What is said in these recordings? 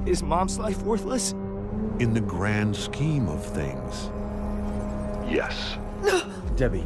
Is Mom's life worthless? In the grand scheme of things, yes. Debbie.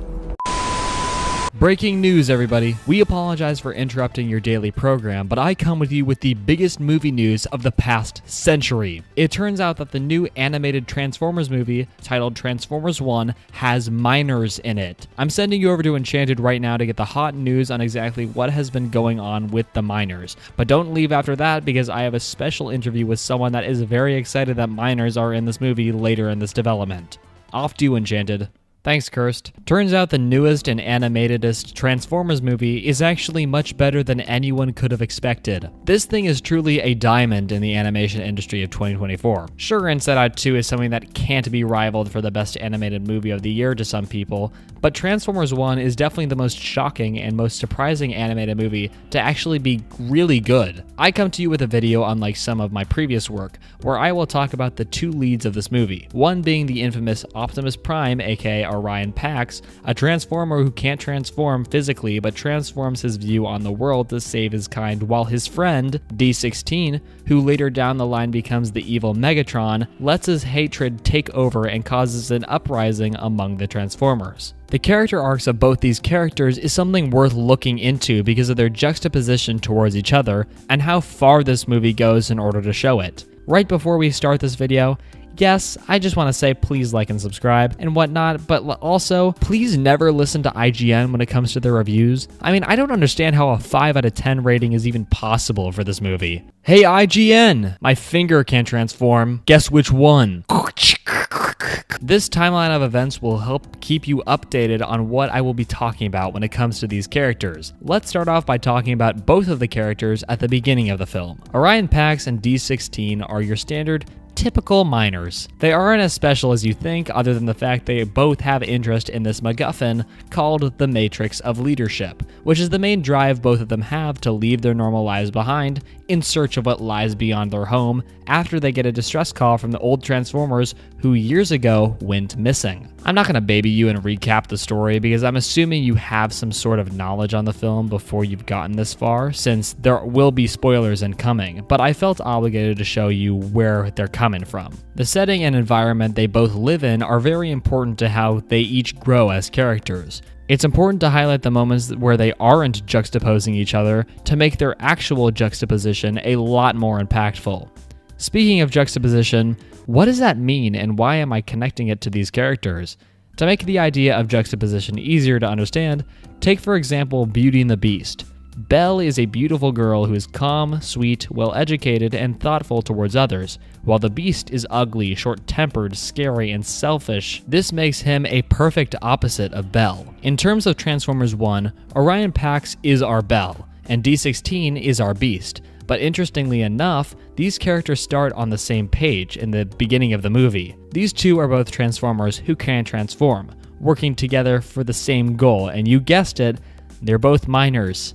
Breaking news, everybody. We apologize for interrupting your daily program, but I come with you with the biggest movie news of the past century. It turns out that the new animated Transformers movie, titled Transformers 1, has minors in it. I'm sending you over to Enchanted right now to get the hot news on exactly what has been going on with the minors. But don't leave after that, because I have a special interview with someone that is very excited that minors are in this movie later in this development. Off to you, Enchanted. Thanks, Kirst. Turns out the newest and animatedest Transformers movie is actually much better than anyone could have expected. This thing is truly a diamond in the animation industry of 2024. Sure, Inside Out 2 is something that can't be rivaled for the best animated movie of the year to some people, but Transformers 1 is definitely the most shocking and most surprising animated movie to actually be really good. I come to you with a video unlike some of my previous work, where I will talk about the two leads of this movie, one being the infamous Optimus Prime, aka Orion Pax, a transformer who can't transform physically but transforms his view on the world to save his kind, while his friend, D-16, who later down the line becomes the evil Megatron, lets his hatred take over and causes an uprising among the Transformers. The character arcs of both these characters is something worth looking into because of their juxtaposition towards each other and how far this movie goes in order to show it. Right before we start this video, yes, I just want to say please like and subscribe and whatnot, but also, please never listen to IGN when it comes to their reviews. I mean, I don't understand how a 5 out of 10 rating is even possible for this movie. Hey IGN! My finger can't transform. Guess which one? This timeline of events will help keep you updated on what I will be talking about when it comes to these characters. Let's start off by talking about both of the characters at the beginning of the film. Orion Pax and D-16 are your standard typical minors. They aren't as special as you think, other than the fact they both have interest in this MacGuffin called the Matrix of Leadership, which is the main drive both of them have to leave their normal lives behind in search of what lies beyond their home after they get a distress call from the old Transformers who years ago went missing. I'm not going to baby you and recap the story because I'm assuming you have some sort of knowledge on the film before you've gotten this far, since there will be spoilers incoming, but I felt obligated to show you where they're coming from. The setting and environment they both live in are very important to how they each grow as characters. It's important to highlight the moments where they aren't juxtaposing each other to make their actual juxtaposition a lot more impactful. Speaking of juxtaposition, what does that mean and why am I connecting it to these characters? To make the idea of juxtaposition easier to understand, take for example Beauty and the Beast. Belle is a beautiful girl who is calm, sweet, well-educated, and thoughtful towards others, while the Beast is ugly, short-tempered, scary, and selfish. This makes him a perfect opposite of Belle. In terms of Transformers 1, Orion Pax is our Belle, and D-16 is our Beast. But interestingly enough, these characters start on the same page in the beginning of the movie. These two are both Transformers who can transform, working together for the same goal, and you guessed it, they're both minors.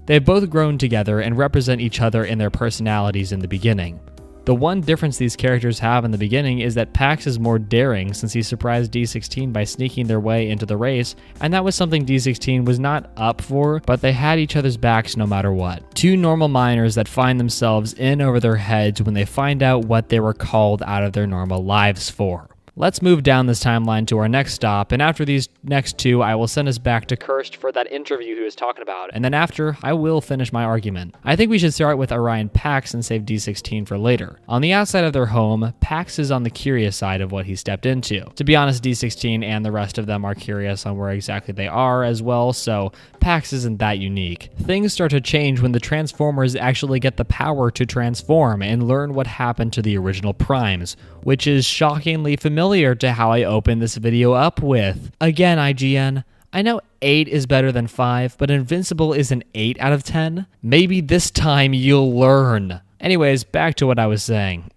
They've both grown together and represent each other in their personalities in the beginning. The one difference these characters have in the beginning is that Pax is more daring since he surprised D-16 by sneaking their way into the race, and that was something D-16 was not up for, but they had each other's backs no matter what. Two normal minors that find themselves in over their heads when they find out what they were called out of their normal lives for. Let's move down this timeline to our next stop, and after these next two, I will send us back to Kirst for that interview he was talking about, and then after, I will finish my argument. I think we should start with Orion Pax and save D-16 for later. On the outside of their home, Pax is on the curious side of what he stepped into. To be honest, D-16 and the rest of them are curious on where exactly they are as well, so Pax isn't that unique. Things start to change when the Transformers actually get the power to transform and learn what happened to the original Primes, which is shockingly familiar to how I opened this video up with. Again, IGN, I know 8 is better than 5, but Invincible is an 8 out of 10. Maybe this time you'll learn. Anyways, back to what I was saying.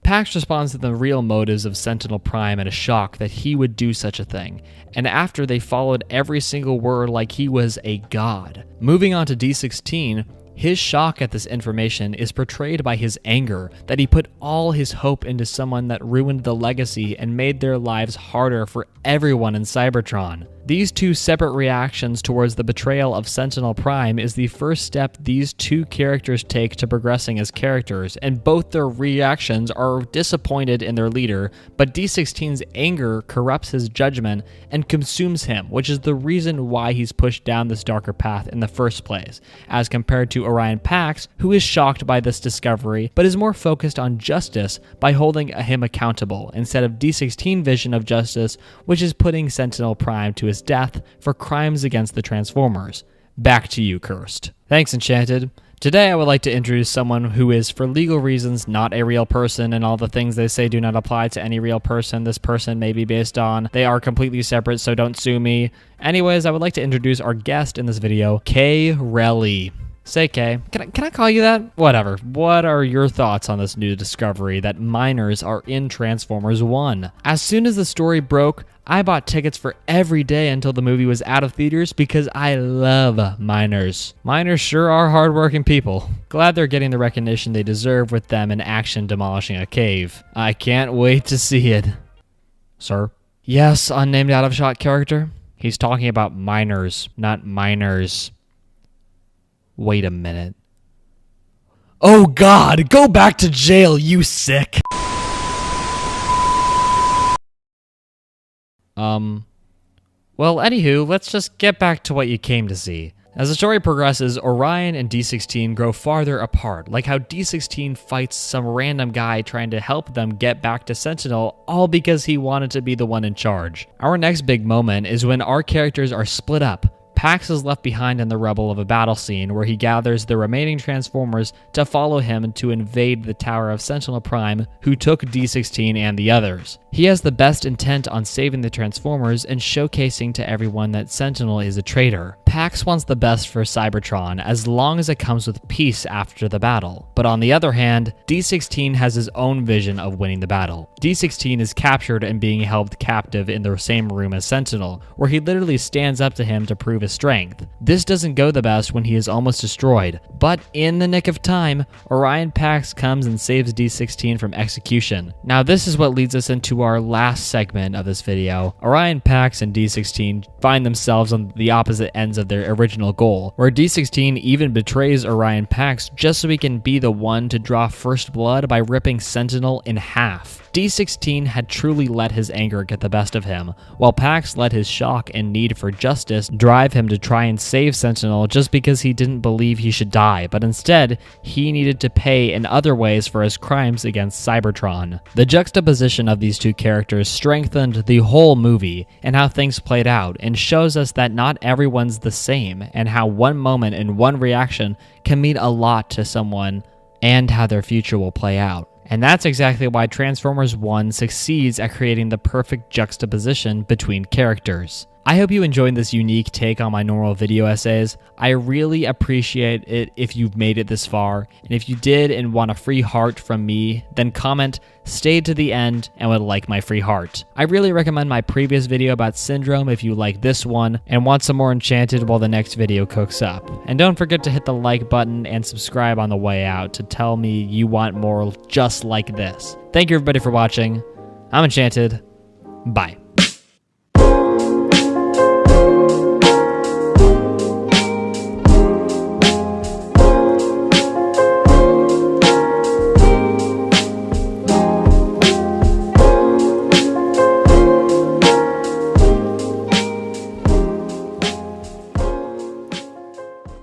Pax responds to the real motives of Sentinel Prime in a shock that he would do such a thing, and after they followed every single word like he was a god. Moving on to D-16, his shock at this information is portrayed by his anger that he put all his hope into someone that ruined the legacy and made their lives harder for everyone in Cybertron. These two separate reactions towards the betrayal of Sentinel Prime is the first step these two characters take to progressing as characters, and both their reactions are disappointed in their leader, but D-16's anger corrupts his judgment and consumes him, which is the reason why he's pushed down this darker path in the first place, as compared to Orion Pax, who is shocked by this discovery, but is more focused on justice by holding him accountable, instead of D-16's vision of justice, which is putting Sentinel Prime to his death for crimes against the Transformers. Back to you, Cursed. Thanks, Enchanted. Today I would like to introduce someone who is, for legal reasons, not a real person, and all the things they say do not apply to any real person this person may be based on. They are completely separate, so don't sue me. Anyways, I would like to introduce our guest in this video, Kay Relly. Say Kay. Can I call you that? Whatever. What are your thoughts on this new discovery that miners are in Transformers 1? As soon as the story broke, I bought tickets for every day until the movie was out of theaters because I love miners. Miners sure are hardworking people. Glad they're getting the recognition they deserve with them in action demolishing a cave. I can't wait to see it. Sir? Yes, unnamed out-of-shot character? He's talking about miners, not miners. Wait a minute. Oh God, go back to jail, you sick! Well, anywho, let's just get back to what you came to see. As the story progresses, Orion and D-16 grow farther apart, like how D-16 fights some random guy trying to help them get back to Sentinel, all because he wanted to be the one in charge. Our next big moment is when our characters are split up. Pax is left behind in the rubble of a battle scene where he gathers the remaining Transformers to follow him to invade the tower of Sentinel Prime, who took D-16 and the others. He has the best intent on saving the Transformers and showcasing to everyone that Sentinel is a traitor. Pax wants the best for Cybertron as long as it comes with peace after the battle. But on the other hand, D-16 has his own vision of winning the battle. D-16 is captured and being held captive in the same room as Sentinel, where he literally stands up to him to prove his strength. This doesn't go the best when he is almost destroyed, but in the nick of time, Orion Pax comes and saves D-16 from execution. Now this is what leads us into our last segment of this video. Orion Pax and D-16 find themselves on the opposite ends of their original goal, where D-16 even betrays Orion Pax just so he can be the one to draw first blood by ripping Sentinel in half. D-16 had truly let his anger get the best of him, while Pax let his shock and need for justice drive him to try and save Sentinel just because he didn't believe he should die, but instead, he needed to pay in other ways for his crimes against Cybertron. The juxtaposition of these two characters strengthened the whole movie and how things played out, and shows us that not everyone's the same, and how one moment and one reaction can mean a lot to someone, and how their future will play out. And that's exactly why Transformers 1 succeeds at creating the perfect juxtaposition between characters. I hope you enjoyed this unique take on my normal video essays. I really appreciate it if you've made it this far, and if you did and want a free heart from me, then comment, stayed to the end, and would like my free heart. I really recommend my previous video about Syndrome if you like this one, and want some more Enchanted while the next video cooks up. And don't forget to hit the like button and subscribe on the way out to tell me you want more just like this. Thank you everybody for watching. I'm Enchanted. Bye.